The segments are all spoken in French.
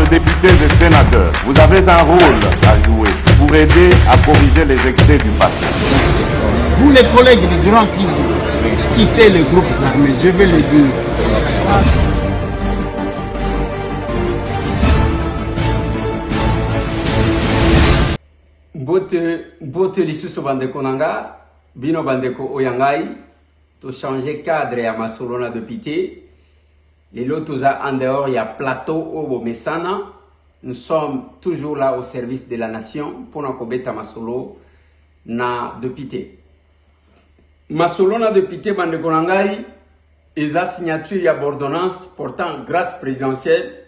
honorables députés et sénateurs, vous avez un rôle à jouer pour aider à corriger les excès du passé. Vous les collègues du Grand qui quittez les groupes armés, je vais le dire. Bote lisusu bandeko nanga, bino bandeko oyangai, to changer cadre ya masolona député. Les lotos en dehors, il y a plateau au Messana. Nous sommes toujours là au service de la nation pour nous kobeta masolo na député. Masolo na député bandeko nangai, eza signature ya ordonnance portant grâce présidentielle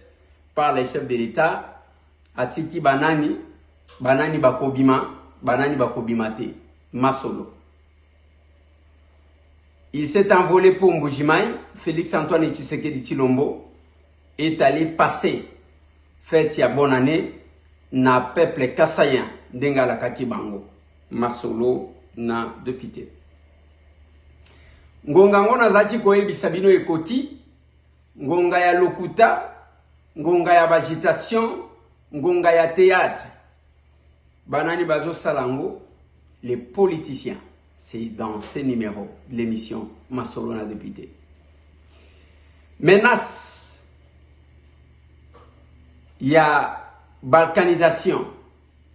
par les chefs de l'État atiki banani bakobima te masolo. Il s'est envolé pour Mbujimai. Félix Antoine Tshisekedi Tshilombo est allé passer fête ya bonne année na peuple kassayen ndengala katibango masolo na député. Ngonga ngona zaki koyebisa bino ekoti ngonga ya lokuta ngonga ya agitation ngonga ya théâtre banani bazo salango les politiciens. C'est dans ces numéros de l'émission Masolo na député. Menace, il y a balkanisation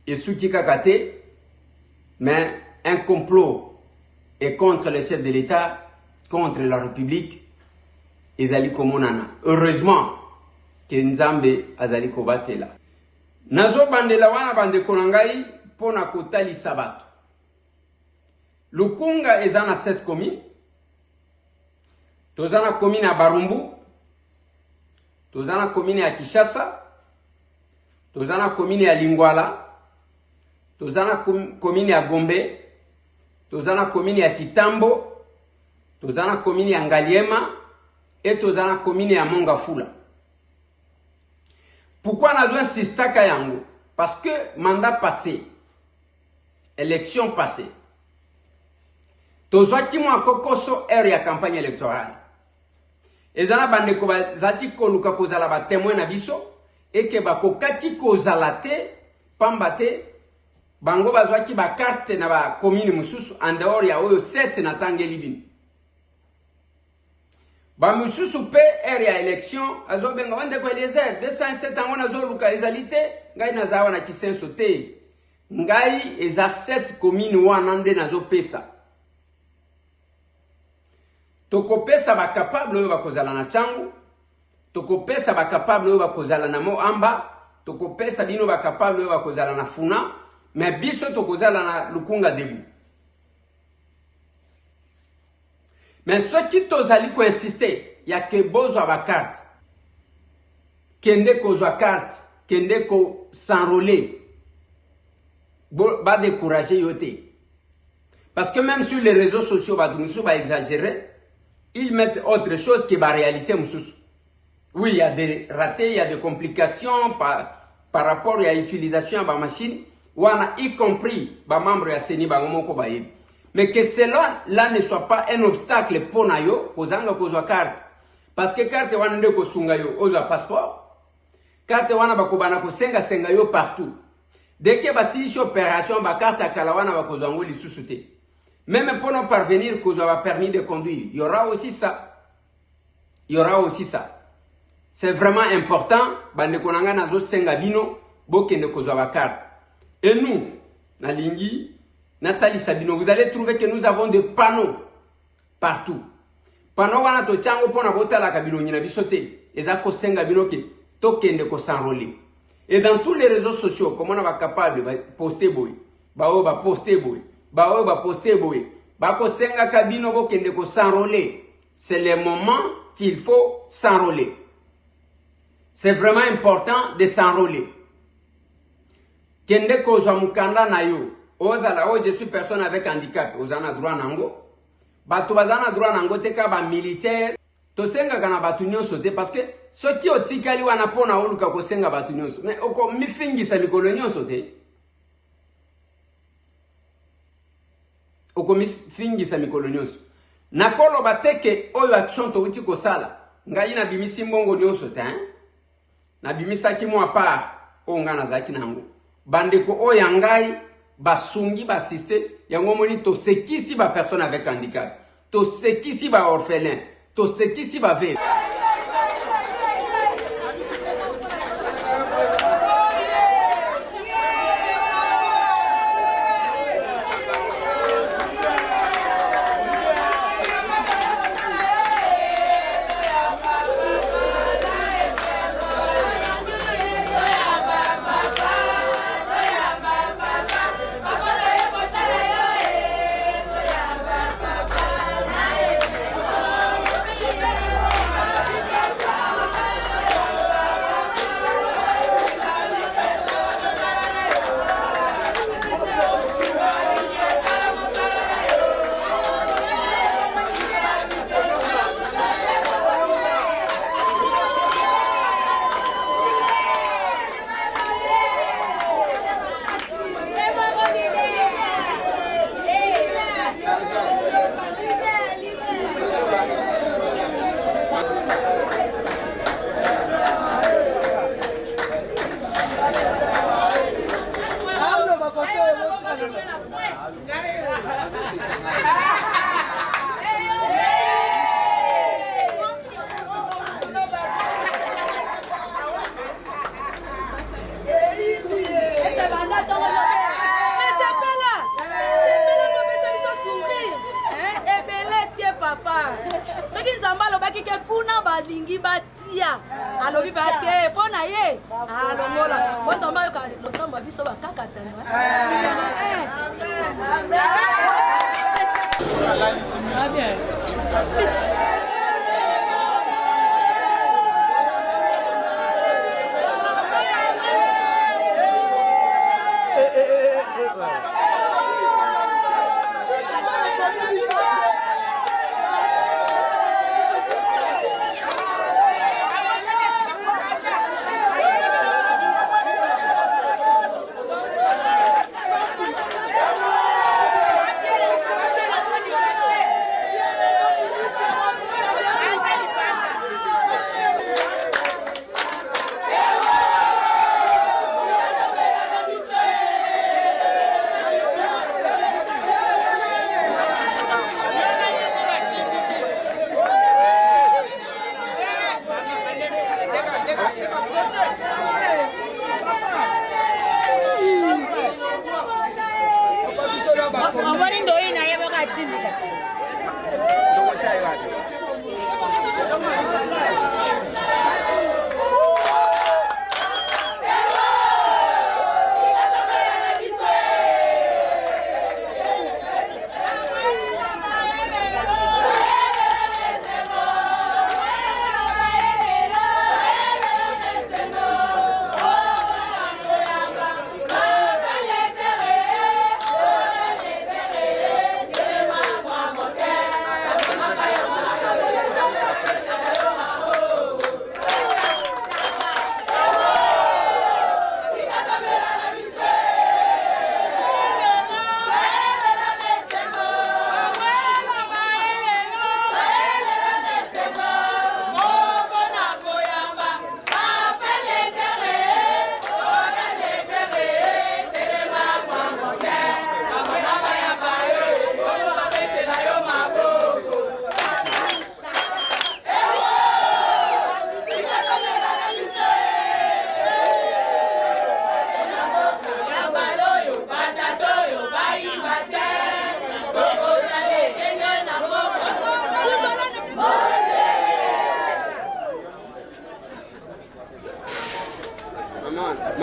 et souki kakate, mais un complot est contre le chef de l'État, contre la République, ezali komonana. Heureusement que Nzambe azali kobatela. Nazo bandela wana bande konangai pona kotali sabato. Lukunga est dans cette commune. Tozana commune à Barumbu. Tozana commune à Kishasa. Tozana commune à Lingwala. Tozana commune à Gombe. Tozana commune à Kitambo. Tozana commune à Ngaliema. Et Tozana commune à Mongafula. Pourquoi nous avons insisté à Yango? Parce que mandat passé, élection passée, tozwaki mwa kokoso ère ya campagne électorale. Ezana bandeko bazaki koluka kozala ba témoin na biso eke bakokaki kozala te pamba te bango bazwaki ba carte na ba commune mususu en dehors ya oyo 7 na tangeli bino. Ba mususu pe ère ya élection azobenga bandeko Eliezer 207 ango nazoluka ezalité ngai nazawa na kisenso te. Ngai eza 7 commune wana nde nazopesa. Tokopesa ba capable oyo bakozala na changu, tokopesa ba capable oyo bakozala na Moamba, tokopesa bino ba capable oyo bakozala na Funa, mais biso tokozala na Lukunga debu. Mais ce qui tozali ko insister, ya ke bozwa ba carte. Kende kozwa carte, kende ko s'enrôler. Ba décourager yote. Parce que même sur les réseaux sociaux ba dumiso ba exagérer. Ils mettent autre chose que la réalité. Oui, il y a des ratés, il y a des complications par rapport à l'utilisation de la machine, y compris les membres de la CENI. Mais que cela là ne soit pas un obstacle pour nous, pour nous carte. Parce que carte wana nde ko sunga yo, ozo passeport. Carte wana bakobana ko senga yo partout. Dès que basi opération ba carte akala wana bakozwa ngo lisusu te. Même pour nous parvenir qu'on a permis de conduire, il y aura aussi ça. Il y aura aussi ça. C'est vraiment important. Bandekonanga nazo senga bino bokende kozwa ba carte. Et nous, Nalingi, Nathalie Sabino, vous allez trouver que nous avons des panneaux partout. Panneaux wana to chango pona bota la kabilo nyina bisote. Eza ko senga bino ke tokende ko s'enrôler. Et dans tous les réseaux sociaux, comment on va capable de poster boy, ba poster boy. Ba poster boy. Ba ko senga kabino bo kende ko s'enrôler. C'est le moment qu'il faut s'enrôler. C'est vraiment important de s'enrôler. Kende ko zwa mukanda na yo. Ozala je suis personne avec handicap. Ozana droit nango. Bato bazana droit nango te ka ba militaire. To senga kana batu nyonso te parce que ce qui otikali wana pona oluka ko senga batu nyonso. Mais oko mifingisa mikolo nyonso te. Okomifingisa mikolo nyonso. Nakolo bateke oyo action to uti ko sala. Ngai na bimisi mbongo nyonso te hein. na bimisaki mo part onga na zaki nango bandeko o yangai basungi basiste yango moni to sekisi ba personne avec handicap to sekisi ba orphelin to sekisi ba veuve. Papa, ce qui nous a mal au baki que kuna balingi batia, alo bi bate, pona ye, alo mola, moi ça m'a eu quand le samba biso ba kaka tano. Bien.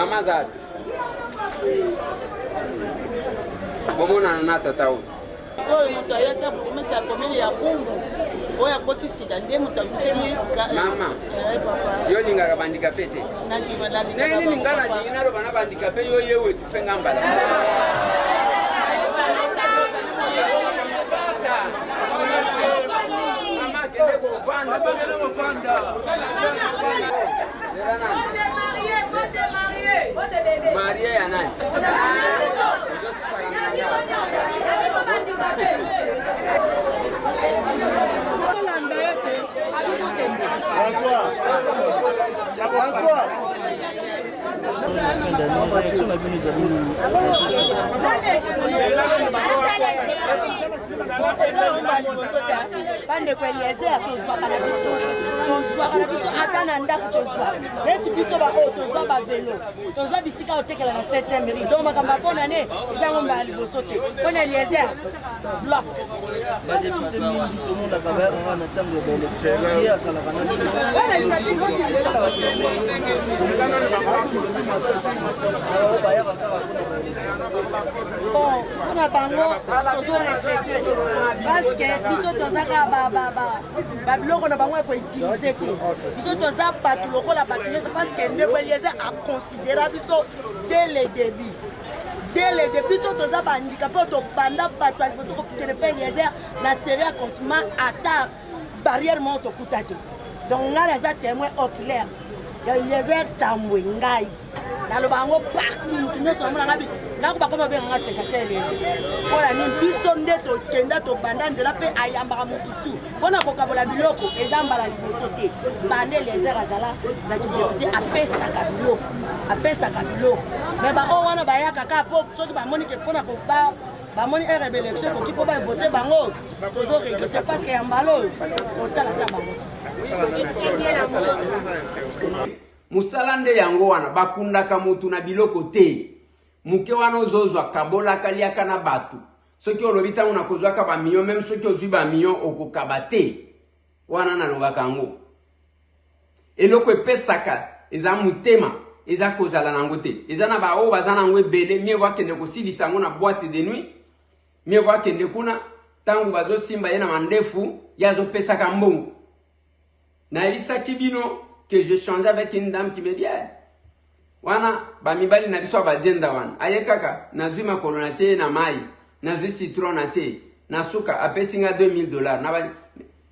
Mama Zad. Bomo na nata tao. Oyo moto ayaka promesa ya komeli ya kungu. Oyo akotisika nde moto akusemi mama. Yo lingaka bandika pete. Nati madali. Nini lingala dina lo bana bandika pete yo yewe tufenga mbala. Mama kende ko vanda. Maria ya nani? François. fin d'année, réaction la vie nous a mis. bandeko Eliezer tozwaka na biso ata na ndako tozwa neti biso baoyo tozwa bavelo tozwa bisika otekela na 7e mairie donc makambo mpona ne ezango mbala liboso te mpona Eliezer bloc badepute mingi tomondaka bayakanga na ntango ya baélection ye azalaka na bayaka kaka mpona baélection bon mpona bango tozoregrete parce que biso tozaka babiloko na bango ya koutilize te biso toza bato lokola bato nyonso parce que ndeko Eliezer aconsidéra biso dès le début biso toza bandika mpo tobanda bato ya liboso kokutele mpe Eliezer na série ya confinement ata barrière moko tokuta te donc ngai naza témoin oculaire ya Eliezer Tambwe ngai naloba yango partout mutu nyonso namona ngabi nakoba koma benganga secrétaire Eliezer mpona nini biso nde tokenda tobanda nzela mpe ayambaka mutu tu mpona kokabola biloko eza mbala liboso te bande Eliezer azala na kidepute apesaka biloko me baoyo wana bayaka kaka mpo soki bamoni ke mpona koba bamoni RB élection ekoki mpo bavote bango tozoregrete parce que ya mbala oyo totala ta bango musala nde yango wana bakundaka mutu na biloko te muke wana ozozwa kabolaka liaka na batu soki olobi ntango na kozwaka bamillion meme soki ozwi bamillion okokaba te wana nalobaka yango eloko epesaka eza mutema eza kozala nango te eza na baoyo baza nango ebele mie vakende kosilisa yango na boîte de nuit mie vakende kuna ntango bazosimba ye na mandefu ye azopesaka mbongo nayebisaki bino que je change avec une dame qui me dit wana bamibali na biso abagenda wana aye kaka nazwi makolo na tie na mai nazwi citron na tie nasuka apesi nga $2000 na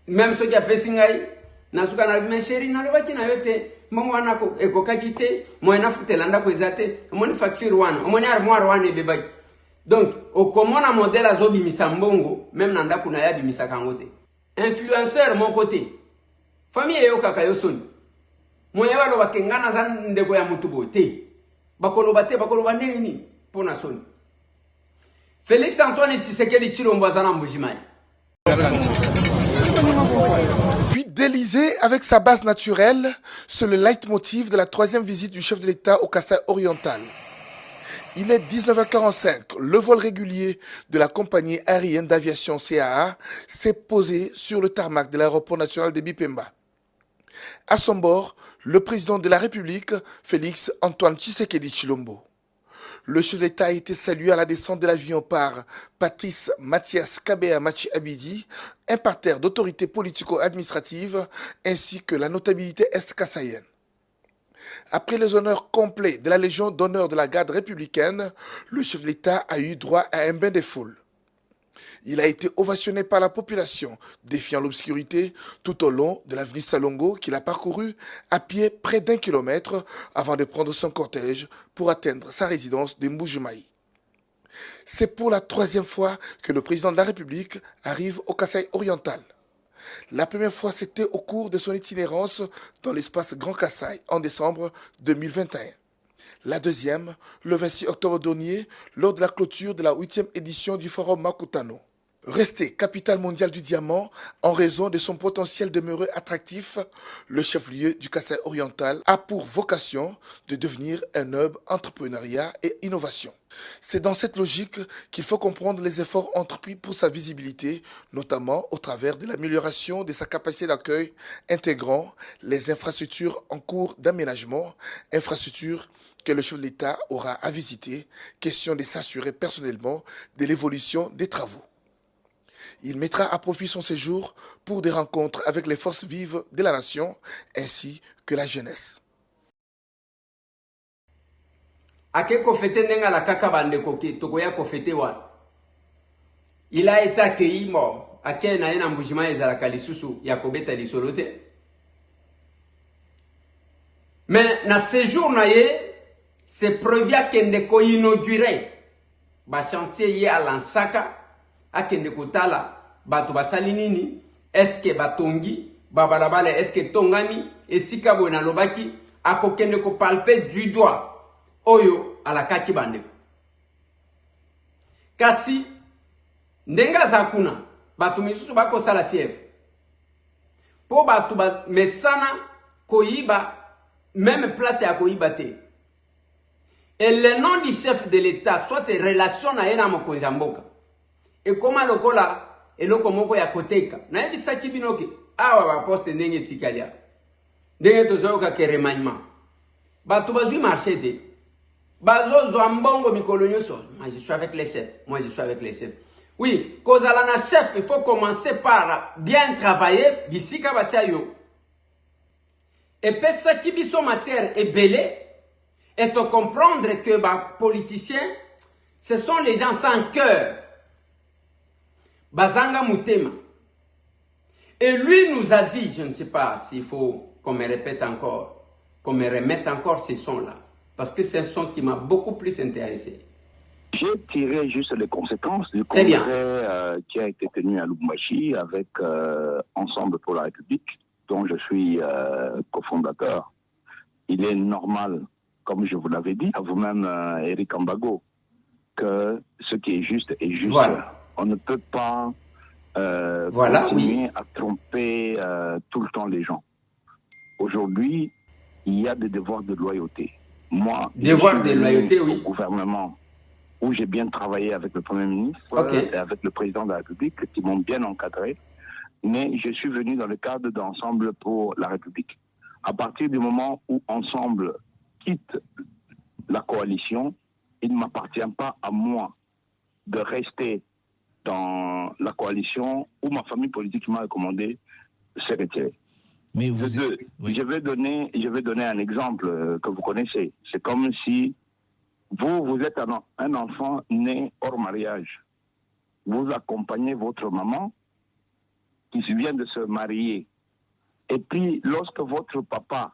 même soki apesi ngai nasuka na mais chérie nalobaki na yo te mbongo wana ekokaki te moyen nafutela ndako eza te omoni facture wana omoni armoire wana ebebaki donc okomona modèle azobimisa mbongo même na ndako na ye abimisaka yango te influenceur moko te famille eyokaka yo soni moye baloba kengana za ndeko ya mutu boye te bakoloba te bakoloba nini mpona soni Félix Antoine Tshisekedi Tshilombo aza na Mbujimayi. Fidélisé avec sa base naturelle, c'est le leitmotiv de la 3e visite du chef de l'État au Kasaï oriental. Il est 19h45. Le vol régulier de la compagnie aérienne d'aviation CAA s'est posé sur le tarmac de l'aéroport national de Bipemba. À son bord, le président de la République, Félix Antoine Tshisekedi Tshilombo. Le chef d'État a été salué à la descente de l'avion par Patrice Mathias Kabea Machi Abidi, un parterre d'autorités politico-administratives, ainsi que la notabilité est-kassaïenne. Après les honneurs complets de la Légion d'honneur de la garde républicaine, le chef de l'État a eu droit à un bain de foule. Il a été ovationné par la population, défiant l'obscurité tout au long de l'avenue Salongo qu'il a parcouru à pied près d'1 kilomètre avant de prendre son cortège pour atteindre sa résidence de Mbujimayi. C'est pour la 3e fois que le président de la République arrive au Kasaï oriental. La première fois, c'était au cours de son itinérance dans l'espace Grand Kasaï en décembre 2021. La deuxième, le 26 octobre dernier, lors de la clôture de la 8e édition du Forum Makutano. Resté capitale mondiale du diamant en raison de son potentiel demeuré attractif, le chef-lieu du Kasaï oriental a pour vocation de devenir un hub entrepreneuriat et innovation. C'est dans cette logique qu'il faut comprendre les efforts entrepris pour sa visibilité, notamment au travers de l'amélioration de sa capacité d'accueil, intégrant les infrastructures en cours d'aménagement, infrastructures que le chef de l'État aura à visiter, question de s'assurer personnellement de l'évolution des travaux. Il mettra à profit son séjour pour des rencontres avec les forces vives de la nation ainsi que la jeunesse. Il a été accueilli mort. Mais dans ce séjour, c'est prévu qu'on inaugure le chantier à Lansaka. Akende kotala bato basali nini eske batongi babalabala eske tongami esika boye na lobaki akokende ko palper du doigt oyo alakaki bandeko. Kasi ndenga zakuna batu misusu bako sala fièvre. Po batu mesana koyiba même place ya koyiba te. Et le nom du chef de l'État soit relation na yena mokonzi ya mboka. Et koma lokola eloko moko ya koteka. Na yebisa kibinoke awa ba poste ndenge tikalia. Ndenge tozoyoka ke remaniement. Batu bazui marché te. Bazo zoambongo mikolo nyonso. Moi je suis avec les chefs. Moi je suis avec les chefs. Oui, kozala na chef, il faut commencer par bien travailler bisika batia yo. Et pesa ki biso matière est belé. Et te comprendre que les politiciens, ce sont les gens sans cœur. Bazanga Mutema. Et lui nous a dit, je ne sais pas s'il faut qu'on me répète encore, qu'on me remette encore ces sons-là. Parce que c'est un son qui m'a beaucoup plus intéressé. J'ai tiré juste les conséquences du congrès qui a été tenu à Lubumbashi avec Ensemble pour la République, dont je suis cofondateur. Il est normal, comme je vous l'avais dit, à vous-même, Eric Ambago, que ce qui est juste est juste. Voilà. On ne peut pas continuer à tromper tout le temps les gens. Aujourd'hui, il y a des devoirs de loyauté. Moi, devoir de loyauté, oui. Au gouvernement, où j'ai bien travaillé avec le Premier ministre et avec le Président de la République, qui m'ont bien encadré, mais je suis venu dans le cadre d'Ensemble pour la République. À partir du moment où Ensemble quitte la coalition, il ne m'appartient pas à moi de rester dans la coalition où ma famille politique m'a recommandé s'est retirée. Mais je vais donner un exemple que vous connaissez. C'est comme si vous êtes un enfant né hors mariage. Vous accompagnez votre maman qui vient de se marier. Et puis, lorsque votre papa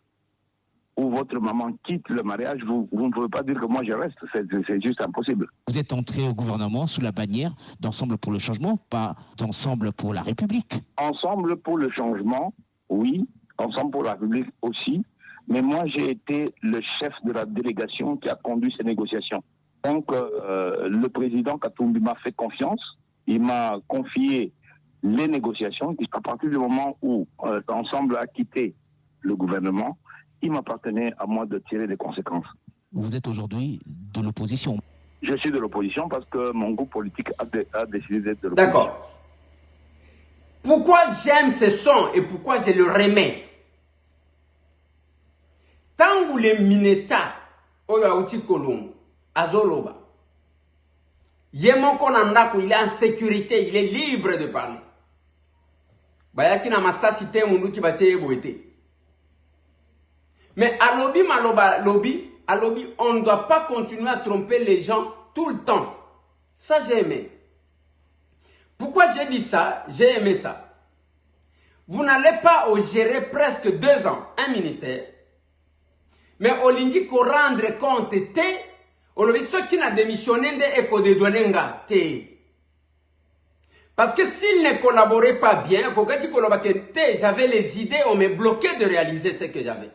ou votre maman quitte le mariage, vous ne pouvez pas dire que moi je reste. C'est juste impossible. Vous êtes entré au gouvernement sous la bannière d'Ensemble pour le changement, pas d'Ensemble pour la République. Ensemble pour le changement, oui. Ensemble pour la République aussi. Mais moi, j'ai été le chef de la délégation qui a conduit ces négociations. Donc, le président Katumbi m'a fait confiance. Il m'a confié les négociations. À partir du moment où Ensemble a quitté le gouvernement, il m'appartenait à moi de tirer les conséquences. Vous êtes aujourd'hui de l'opposition. Je suis de l'opposition parce que mon groupe politique a décidé d'être de l'opposition. D'accord. Pourquoi j'aime ce son et pourquoi je le remets? Tangu le mineta oyo auti kolongo azoloba. Yemoko nandako, il est en sécurité, il est libre de parler. Bayaki na masasi te mundu ki batie yeboete. Mais alobi maloba lobi, on ne doit pas continuer à tromper les gens tout le temps. Ça j'ai aimé. Pourquoi j'ai dit ça? J'ai aimé ça. Vous n'allez pas gérer presque 2 ans un ministère. Mais au lingi ko rendre compte te, olobi ceux qui n'a démissionné de eko de donenga te. Parce que s'ils ne collaboraient pas bien, j'avais les idées, on me bloquait de réaliser ce que j'avais.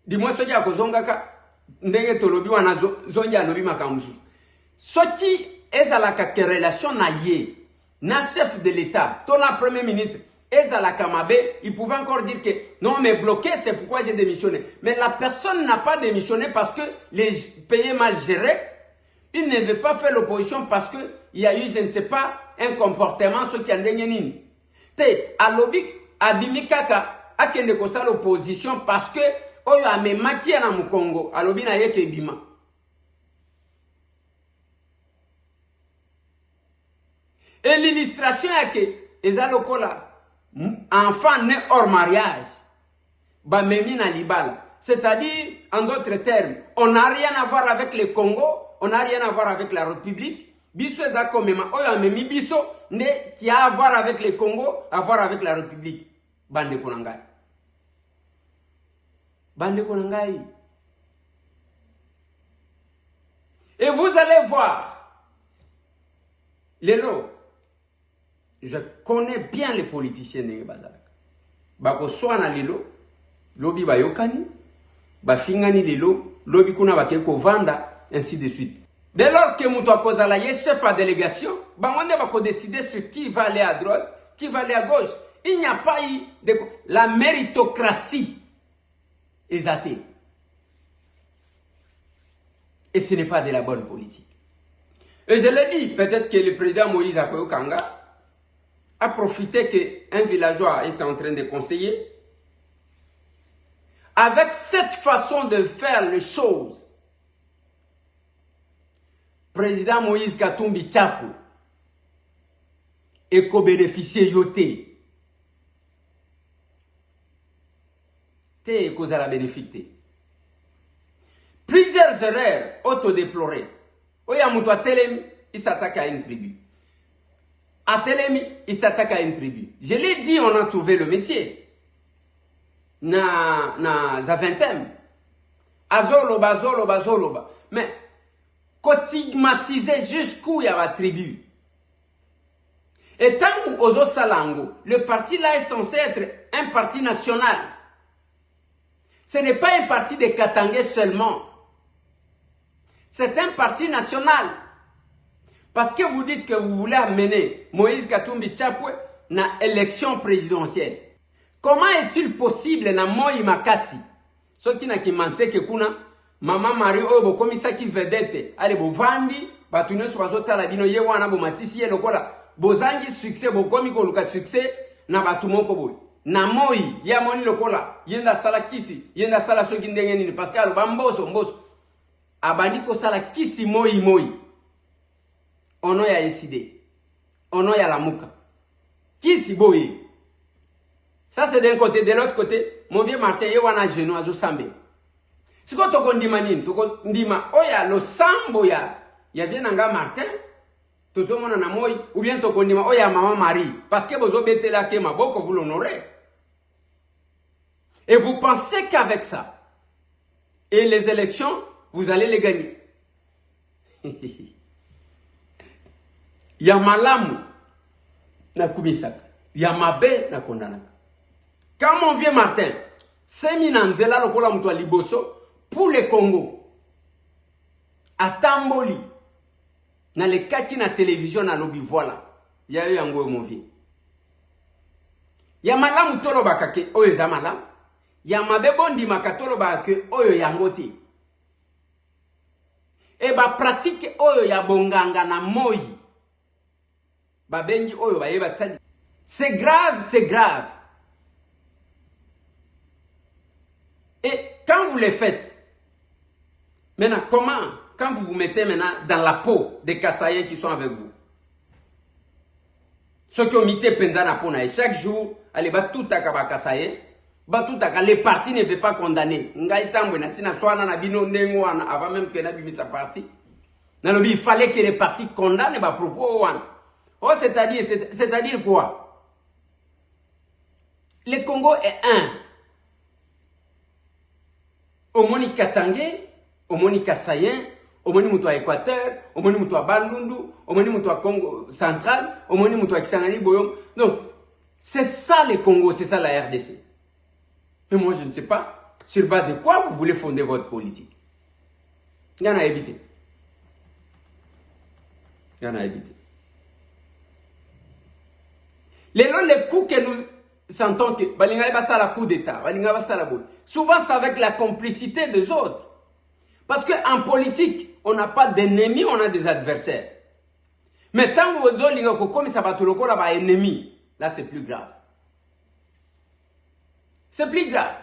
Dis-moi ce qu'il y a kozongaka ndenge tolobi wana zonja lobi makamusu. Soti ezalaka ke relation na ye, na chef de l'État, ton premier ministre, ezalaka mabe, il pouvait encore dire que non mais bloqué, c'est pourquoi j'ai démissionné. Mais la personne n'a pas démissionné parce que les pays mal gérés. Il ne veut pas faire l'opposition parce que il y a eu, je ne sais pas, un comportement ce qui a nini. Te alobi adimi kaka akende kosa l'opposition parce que oyo amemaki na mukongo alobi na yeke bima. Et l'illustration est que ezalokola enfant né hors mariage ba memi na libala. C'est-à-dire, en d'autres termes, on n'a rien à voir avec le Congo, on n'a rien à voir avec la République. Biso ezako mema oyo amemi biso ne qui a à voir avec le Congo, à voir avec la République. Bande konangai. Bande konangai. Et vous allez voir, Lelo, je connais bien les politiciens de Bazalaka. Bako soana Lelo, lobi bayokani, bafingani Lelo, lobi kuna bake ko vanda, ainsi de suite. Dès lors que muto akozala ye chef à délégation, bangonde bako décider sur qui va aller à droite, qui va aller à gauche. Il n'y a pas eu de la méritocratie est athée. Et ce n'est pas de la bonne politique. Et je l'ai dit, peut-être que le président Moïse Akoyo-Kanga a profité qu'un villageois est en train de conseiller. Avec cette façon de faire les choses, président Moïse Katumbi Tchapo et co-bénéficier yoté. Te cause à la bénéfique. Plusieurs erreurs autodéplorées. Oya Moutoua Telemi, il s'attaque à une tribu. À Telemi, il s'attaque à une tribu. Je l'ai dit, on a trouvé le Messie. Na Zaventem. Azoloba, Zoloba, Zoloba. Mais, stigmatiser jusqu'où il y a la tribu. Et tant qu'Ozo Salango, le parti là est censé être un parti national. Ce n'est pas un parti de Katangé seulement. C'est un parti national. Parce que vous dites que vous voulez amener Moïse Katumbi Tchapwe dans l'élection présidentielle. Comment est-il possible na Moi Makasi? Ce qui n'a qui manque que kuna Maman Marie Obo komisa ki vedette. Allez bo vandi, batune swazota la bino ye wana bo matisi ye lokola. Bozangi succès bo komi ko luka succès na batumo ko boy. Na moi ya moni lokola yenda sala kisi yenda sala soki ndenge nini parce que aloba mboso abandi ko sala kisi moi ono ya décidé ono ya lamuka kisi boye. Ça c'est d'un côté. De l'autre côté mon vieux Martin ye wana genou azo sambe. Siko toko ndima nini toko ndima oya lo sambo ya vienanga Martin tozo mona na moi ou bien toko ndima oya maman Marie parce que bozo betela ke maboko vous l'honorez. Et vous pensez qu'avec ça, et les élections, vous allez les gagner. Yamalamu na kumisaka, Yamabe na kondanaka. Quand mon vieux Martin s'est mis dans Nzela lokola mutwa liboso pour le Congo, à Tamboli, dans les cas qui na télévision na lobby, voilà, il y a eu un gros mon vieux. Yamalamu tolo bakake, oyo zamalamu. Yamabe bondi makatolo ba ke oyo yangote. E ba pratique oyo ya bonganga na moi. Ba bengi oyo ba yeba tsali. C'est grave, c'est grave. Et quand vous le faites, maintenant comment, quand vous vous mettez maintenant dans la peau des Kassaïens qui sont avec vous, ceux qui ont mis pendant pona et chaque jour, allez ba tout à kaba Kassaïen. Les partis ne veulent pas condamner. Avant même que Nabi sa parti. Il fallait que les partis condamnent les propos. Oh, c'est-à-dire quoi? Le Congo est un. Au Moni Katangé, au Moni Kassaïen, au Moni Moutoua Équateur, au Moni Moutoua Bandundu, au Moni Moutoua Congo Central, au Moni Moutoua Kisangani Boyom. Donc, c'est ça le Congo, c'est ça la RDC. Mais moi, je ne sais pas sur base de quoi vous voulez fonder votre politique. Il y en a évité. Il y en a évité. Les coups que nous sentons que la coup d'État, souvent c'est avec la complicité des autres. Parce qu'en politique, on n'a pas d'ennemis, on a des adversaires. Mais tant que vous avez comme ça va tout le là ennemi, là c'est plus grave. C'est plus grave.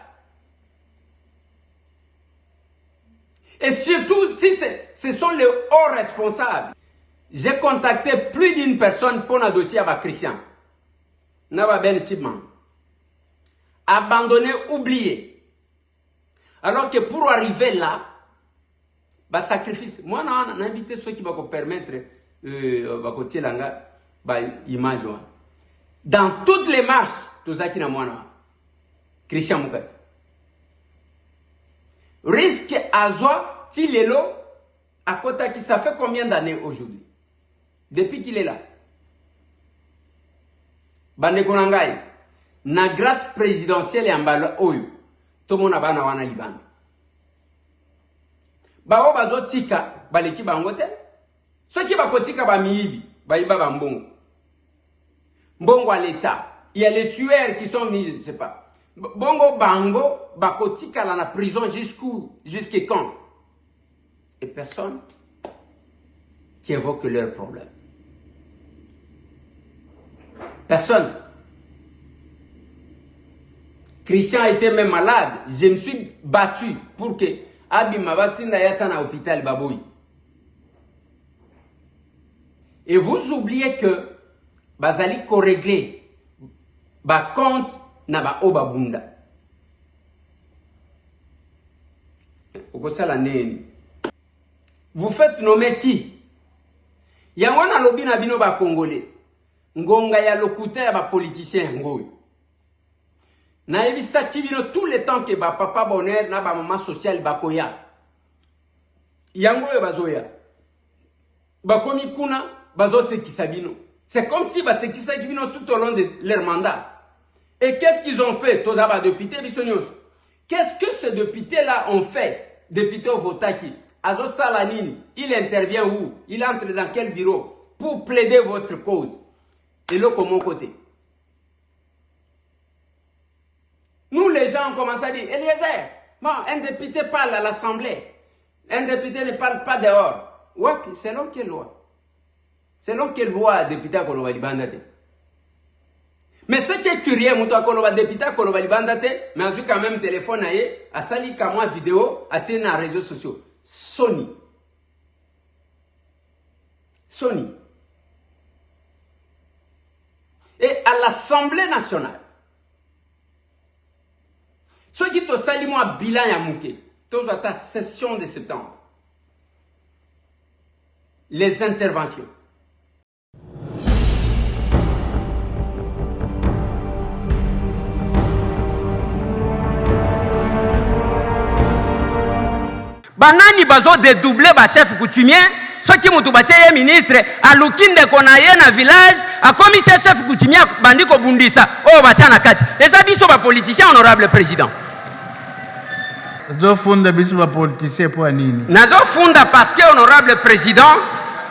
Et surtout, si ce sont les hauts responsables. J'ai contacté plus d'une personne pour un dossier avec Christian. Naba Ben Chibman. Abandonné, oublié. Alors que pour arriver là, bah sacrifice. Moi, on a invité ceux qui vont permettre image. Dans toutes les marches, tout ça qui n'a moi. Christian Moukat. Risque à Zoa, Tilelo, à Kota qui ça fait combien d'années aujourd'hui? Depuis qu'il est là. Bande Konangai, na grâce présidentielle et en balo oyo, tout le monde a wana Liban. bao bazotika baleki bango te soki bakotika bamiyibi bayiba bambongo mbongo à l'état. Il y a les tueurs qui sont venus, je ne sais pas. Bongo bango bakotika la prison jusqu'à quand? Et personne qui évoque leurs problèmes. Personne. Christian était même malade. Je me suis battu pour que Abi Mabatinda yata na hôpital Baboui. Et vous oubliez que bazali ko régler ba compte na ba obabunda. Okosala neni. Vous faites nommer qui? Yangona lobi na bino ba congolais. Ngonga ya lokuta ya ba politicien ngoy. Na ebisa kibino tout le temps que ba papa bonheur na ba maman social bakoya. Yango yo bazoya. Ba komi kuna bazo sekisa bino. C'est comme si ba sekisa bino tout au long de leur mandat. Et qu'est-ce qu'ils ont fait? Tozaba député bisonios. Qu'est-ce que ces députés là ont fait? Député Votaki. Azo Salanini, il intervient où? Il entre dans quel bureau? Pour plaider votre cause. Et là, comme mon côté. Nous, les gens, ont commencé à dire, Eliezer, bon, un député parle à l'Assemblée. Un député ne parle pas dehors. Ouais, selon quelle loi? Selon quelle loi, député a koloba libandate? Mais ce qui est curieux, mouto a koloba député a koloba libandate, mais a vu quand même téléphone a sali kamwa vidéo, a tiré dans les réseaux sociaux. Sony. Et à l'Assemblée nationale, ceux qui te saluent moi bilan ya mouké, tous à ta session de septembre, les interventions. Banani bazo dédoubler ba chef coutumier, ceux qui mutu batie ministre a lukinde konaye na village, a commissaire chef coutumier bandiko bundisa, oh bachana kati. Les abisso ba politicien honorable président. Nazo funda biso ba politicien pour nini? Nazo funda parce que honorable président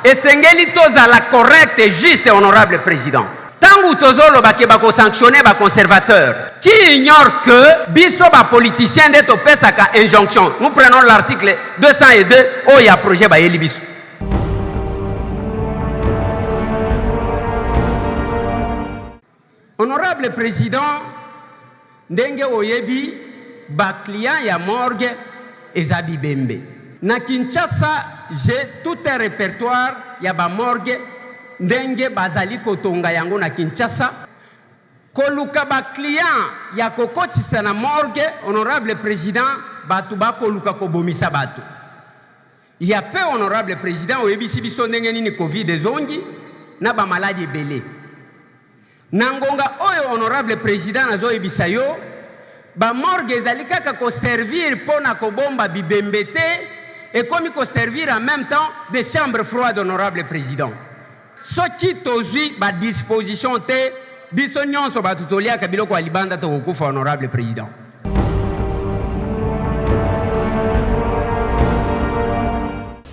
et sengeli toza la correcte et juste honorable président. Tangu tozolo bake bako sanctionner ba conservateur qui ignore que biso ba politicien de to pesaka injonction. Nous prenons l'article 202 où il y a projet ba yeli biso. Honorable président, ndenge oyebi ba client ya morgue ezabi bembe. Na Kinshasa, j'ai tout un répertoire ya ba morgue ndenge bazali kotonga yango na Kinshasa. Koluka ba client ya kokotisa na morgue, honorable président, batu ba koluka kobomisa batu. Ya pe honorable président oyebisi biso ndenge nini Covid ezongi na ba maladie belé. Nangonga oyo honorable président nazo yebisa yo, ba morgue ezali kaka ko servir pona kobomba bibembete et comme ko servir en même temps des chambres froides honorable président. Soki tozui ba disposition te biso nyonso batutolia ka biloko alibanda to kokufa honorable président.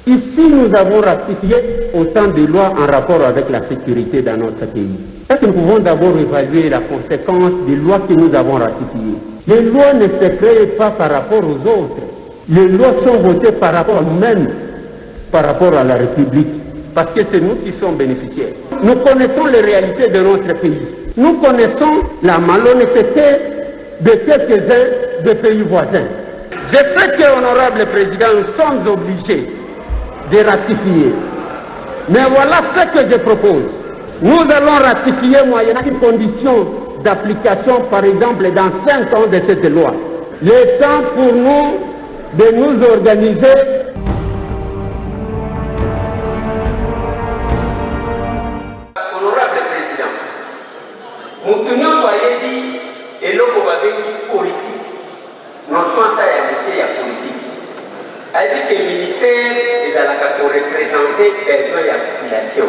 Ici, nous avons ratifié autant de lois en rapport avec la sécurité dans notre pays. Est-ce que nous pouvons d'abord évaluer la conséquence des lois que nous avons ratifiées? Les lois ne se créent pas par rapport aux autres. Les lois sont votées par rapport à nous-mêmes, par rapport à la République, parce que c'est nous qui sommes bénéficiaires. Nous connaissons les réalités de notre pays. Nous connaissons la malhonnêteté de quelques-uns des pays voisins. Je sais que, honorable président, nous sommes obligés de ratifier. Mais voilà ce que je propose. Nous allons ratifier moyennant une condition d'application, par exemple, dans 5 ans de cette loi. Le temps pour nous de nous organiser. Honorable président, nous soyez dit et l'homme politique. Nous sommes à la politique. Elle dit que le ministère est à la représenter les besoins de la population.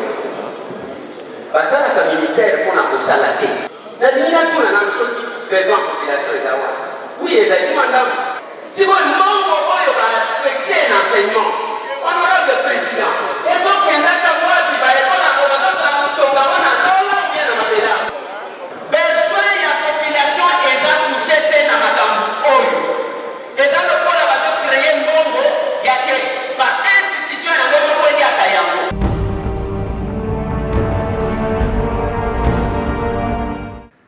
Parce que le ministère pour la salaté. La dignité pour la besoin de la population. Oui, les gens, si vous ne m'avez pas affecté dans renseignements. Honorable Président, ils ont pris la voix qui va être la besoin de la population est à toucher dans la Oyo. Et ça, le pôle va créer un nombre, il y a des institutions et un nombre qui a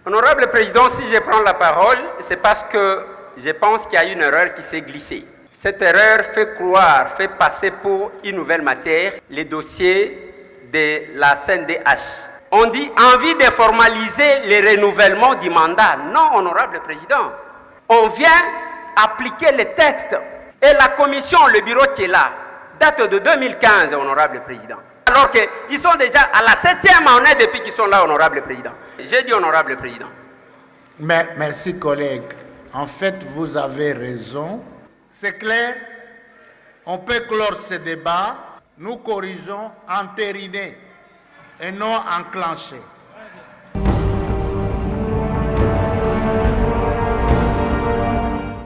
Honorable Président, si je prends la parole, c'est parce que je pense qu'il y a une erreur qui s'est glissée. Cette erreur fait croire, fait passer pour une nouvelle matière les dossiers de la CNDH. On dit envie de formaliser le renouvellement du mandat. Non, Honorable Président. On vient appliquer les textes. Et la commission, le bureau qui est là, date de 2015, Honorable Président. Alors qu'ils sont déjà à la 7e année depuis qu'ils sont là, Honorable Président. J'ai dit Honorable Président. Mais, merci, collègue. En fait, vous avez raison. C'est clair. On peut clore ce débat. Nous corrigeons entériner et non enclencher.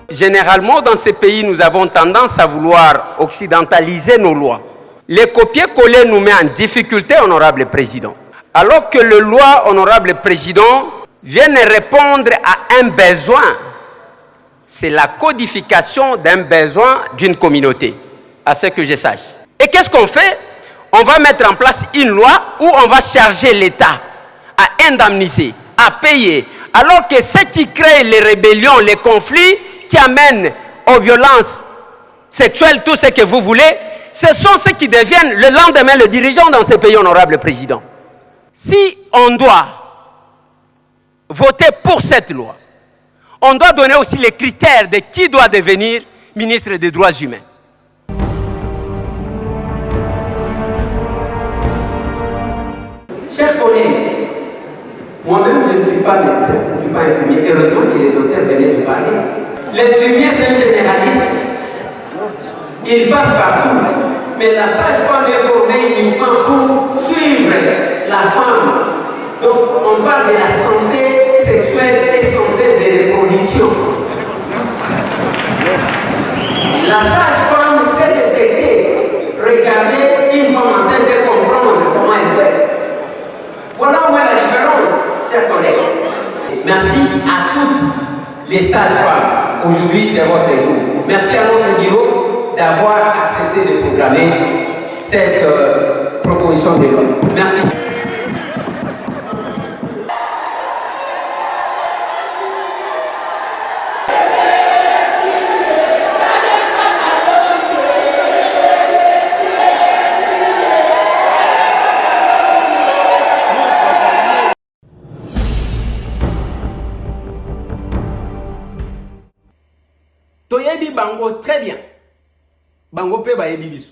Généralement, dans ces pays, nous avons tendance à vouloir occidentaliser nos lois. Les copier-coller nous met en difficulté, Honorable Président. Alors que le loi, Honorable Président, vient répondre à un besoin. C'est la codification d'un besoin d'une communauté, à ce que je sache. Et qu'est-ce qu'on fait? On va mettre en place une loi où on va charger l'État à indemniser, à payer. Alors que ce qui crée les rébellions, les conflits, qui amènent aux violences sexuelles, tout ce que vous voulez, ce sont ceux qui deviennent le lendemain le dirigeant dans ces pays, Honorable Président. Si on doit voter pour cette loi, on doit donner aussi les critères de qui doit devenir ministre des Droits humains. Chers collègues, moi-même je ne suis pas médecin, je ne suis pas infirmier. Heureusement que les docteurs venaient de parler. L'infirmier c'est un généraliste. Il passe partout. Mais la sage-femme est formée uniquement pour suivre la femme. Donc on parle de la santé sexuelle et santé de reproduction. La sage-femme fait détecter, regarder une femme enceinte et comprendre comment elle fait. Voilà où est la différence, chers collègues. Merci à toutes les sages-femmes. Aujourd'hui, c'est votre jour. Merci à notre bureau d'avoir accepté de proclamer cette proposition de loi. Merci. Toyebi bango très bien. Bango pe bayebi biso.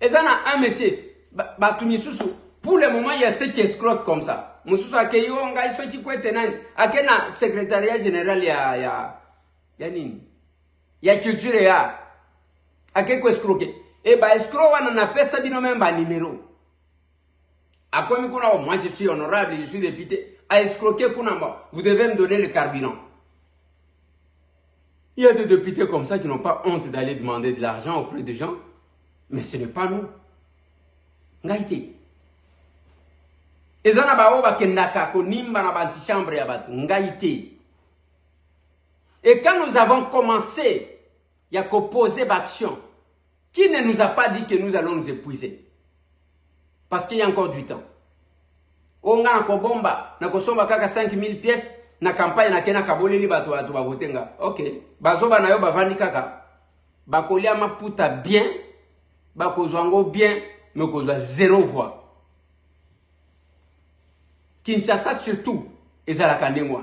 Et ça na un monsieur batumisusu. Pour le moment, il y a ceux qui escroquent comme ça. Mususu akeyo ngai so ki kwete nani. Akena secrétariat général ya nini? Ya culture ya. Akeko escroquer. Et ba escroc wana na pesa bino même ba numéro. Akomi kuna moi je suis honorable, je suis député. A escroquer kuna moi. Vous devez me donner le carburant. Il y a des députés comme ça qui n'ont pas honte d'aller demander de l'argent auprès des gens. Mais ce n'est pas nous. Ngaïté. Ezana ba oba kendaka ko nimba na bantichambre ya bat ngaïté. Et quand nous avons commencé, il y a qu'à poser d'action. Qui ne nous a pas dit que nous allons nous épuiser? Parce qu'il y a encore du temps. On a encore bomba, na kosomba kaka 5000 pièces. Na campagne na kena kaboleli bato ba votenga. OK. Bazoba na yo bavandi kaka. Bakolia maputa bien, bakozwango bien, mais kozwa 0 voix. Kinshasa surtout ezalaka ndengwa.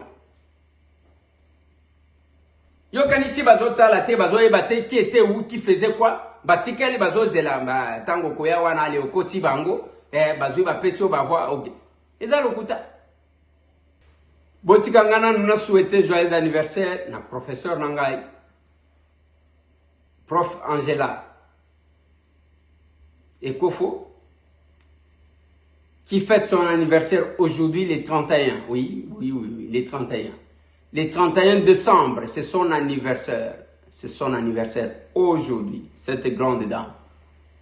Yo kanisi bazota la te bazoyeba te qui était où, qui faisait quoi. Batikeli bazozela tango koya wana ale okosi bango, bazoi ba pesio ba voix. OK. Ezalokuta. Botikangana nous souhaité joyeux anniversaire na professeur Nangai, prof Angela Ekofo, qui fête son anniversaire aujourd'hui, les 31. Oui, les 31. Les 31 décembre, c'est son anniversaire. c'est son anniversaire aujourd'hui, cette grande dame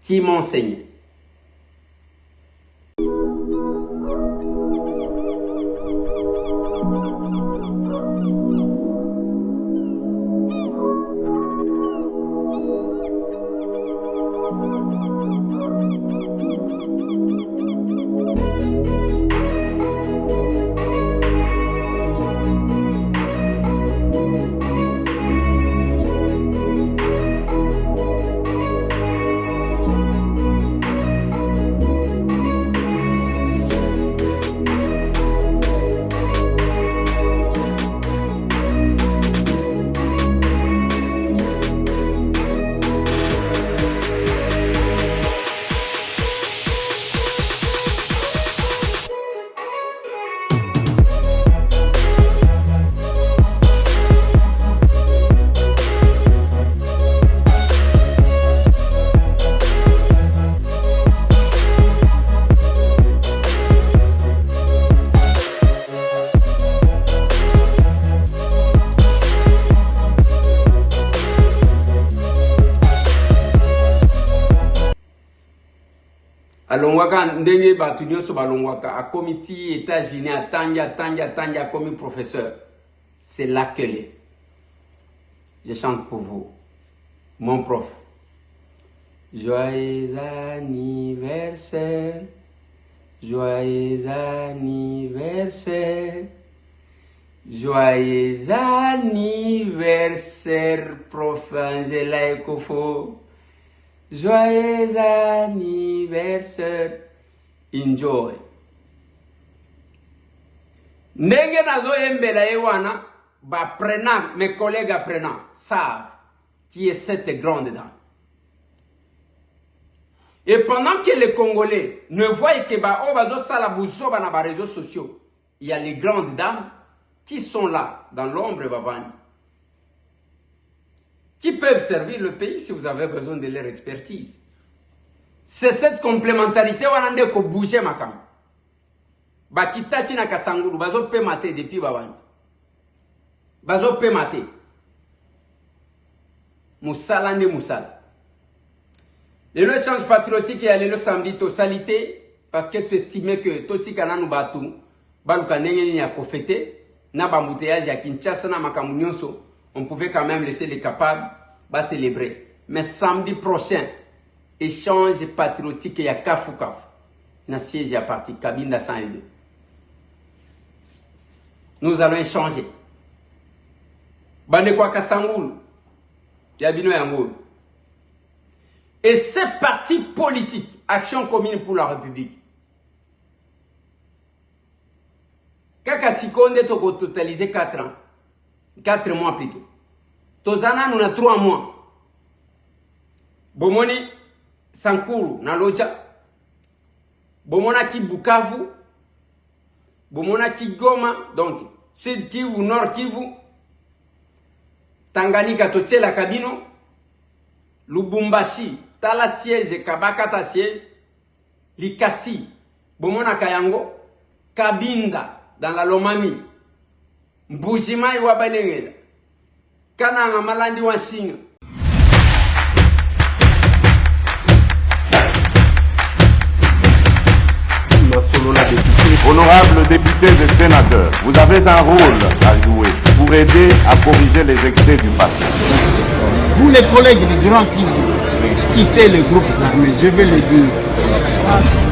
qui m'enseigne. Alongwaka ndenge batu nyonso balongwaka a comité États-Unis a tanja comme professeur. C'est là que je chante pour vous. Mon prof. Joyeux anniversaire. Joyeux anniversaire. Joyeux anniversaire, prof Angela Ekofo. Joyeux anniversaire. Enjoy. Ndenge nazo yembela ewana, mes collègues apprenants savent qui est cette grande dame. Et pendant que les Congolais ne voient que na ba réseaux sociaux, il y a les grandes dames qui sont là dans l'ombre bavani, qui peuvent servir le pays si vous avez besoin de leur expertise. C'est cette complémentarité wanande ko bouger makam. Bakitati na kasangulu bazo pe maté depuis bavani. Bazo pe maté. Musala ne musala. Le échange patriotique et le samedi to salité parce que tu estimais que toti kana nu batu baluka ndenge ni ya kofete na ba mouteillage ya Kinshasa na makamunyoso, on pouvait quand même laisser les capables ba célébrer. Mais samedi prochain, échange patriotique ya Kafu na siège à parti Kabinda 102. Nous allons échanger. Bande kwa Kasangulu ya bino ya ngolu. Et ces partis politiques, Action commune pour la République, Kaka Sikonde toko totalisé 4 ans, 4 mois plutôt. Tozana nous a 3 mois. Bomoni Sankuru na Loja, Bomona ki Bukavu, Bomona ki Goma, donc Sud Kivu, Nord Kivu, Tanganyika Totela Kabino, Lubumbashi, Tala siège, Kabakata siège, Likasi, Bomona Kayango, Kabinda, dans la Lomami, Mbujima et Wabalengela, Kananga Malandi Wansing. Honorables députés et sénateurs, vous avez un rôle à jouer pour aider à corriger les excès du passé. Vous les collègues du Grand Kivu, quittez les groupes armés, je vais le dire.